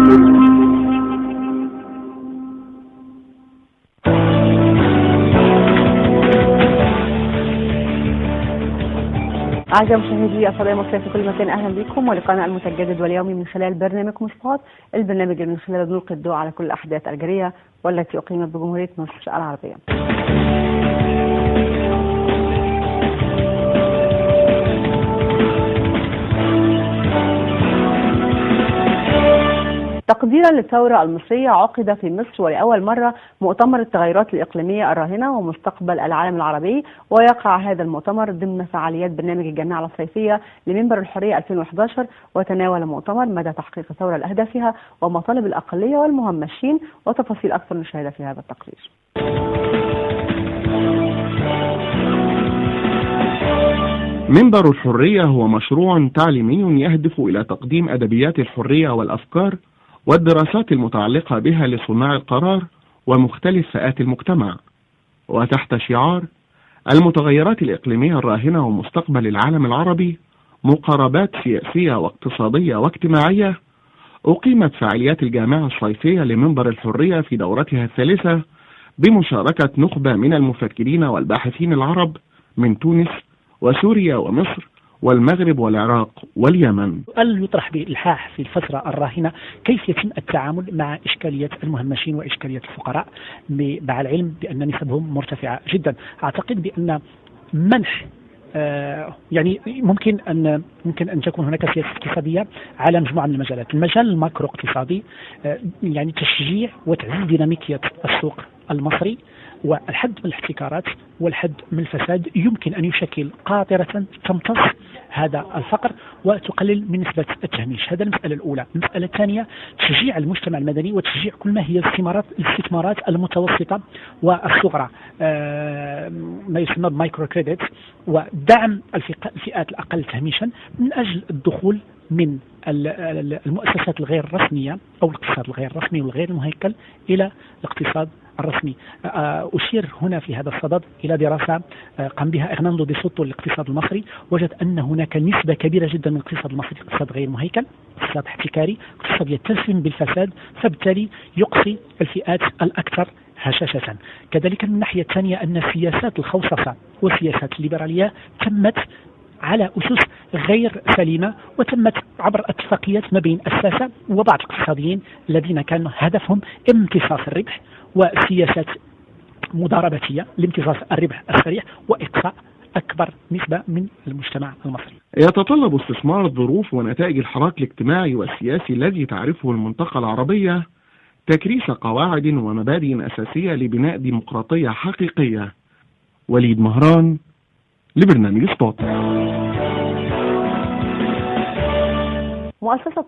أعزائي مشاهدي الفضائية المصرية في كل مكان، أهلا بكم ولقاءنا المتجدد واليومي من خلال برنامجكم سبوت، البرنامج اللي من خلاله نلقي الضوء على كل الأحداث الجارية والتي أقيمت بجمهورية مصر العربية. تقديرا للثورة المصرية عقد في مصر ولأول مرة مؤتمر التغيرات الإقليمية الراهنة ومستقبل العالم العربي، ويقع هذا المؤتمر ضمن فعاليات برنامج الجامعة الصيفية لمنبر الحرية 2011. وتناول المؤتمر مدى تحقيق الثورة لأهدافها ومطالب الأقلية والمهمشين، وتفاصيل أكثر نشاهدها في هذا التقرير. منبر الحرية هو مشروع تعليمي يهدف إلى تقديم أدبيات الحرية والأفكار والدراسات المتعلقة بها لصناع القرار ومختلف فئات المجتمع، وتحت شعار المتغيرات الإقليمية الراهنة ومستقبل العالم العربي، مقاربات سياسية واقتصادية واجتماعية. أقيمت فعاليات الجامعة الصيفية لمنبر الحرية في دورتها الثالثة بمشاركة نخبة من المفكرين والباحثين العرب من تونس وسوريا ومصر والمغرب والعراق واليمن. سؤال يطرح بإلحاح في الفترة الراهنة: كيف يتم التعامل مع إشكالية المهمشين وإشكالية الفقراء، مع العلم بأن نسبهم مرتفعة جدا؟ أعتقد بأن منح يعني ممكن أن تكون هناك سياسة اقتصادية على مجموعة من المجالات. المجال الماكرو اقتصادي يعني تشجيع وتعزيز ديناميكية السوق المصري والحد من الاحتكارات والحد من الفساد يمكن أن يشكل قاطرة تمتص هذا الفقر وتقلل من نسبة التهميش. هذا المسألة الأولى. المسألة الثانية تشجيع المجتمع المدني وتشجيع كل ما هي الاستثمارات المتوسطة والصغرى، ما يسمى بمايكرو كريديت، ودعم الفئات الأقل تهميشا من أجل الدخول من المؤسسات الغير رسمية أو الاقتصاد الغير رسمي والغير المهيكل إلى الاقتصاد الرسمي. أشير هنا في هذا الصدد إلى دراسة قام بها إغناندو دي سوتو للاقتصاد المصري، وجد أن هناك نسبة كبيرة جدا من الاقتصاد المصري اقتصاد غير مهيكل، اقتصاد احتكاري، اقتصاد يتسم بالفساد، فبالتالي يقصي الفئات الأكثر هشاشة. كذلك من الناحية الثانية أن سياسات الخوصصة وسياسات الليبرالية تمت على أسس غير سليمة، وتمت عبر اتفاقيات ما بين الساسة وبعض الاقتصاديين الذين كان هدفهم امتصاص الربح وسياسات مضاربتية لامتصاص الربح السريع وإقصاء أكبر نسبة من المجتمع المصري. يتطلب استثمار ظروف ونتائج الحراك الاجتماعي والسياسي الذي تعرفه المنطقة العربية تكريس قواعد ومبادئ أساسية لبناء ديمقراطية حقيقية. وليد مهران لبرنامج سبوت. مؤسسة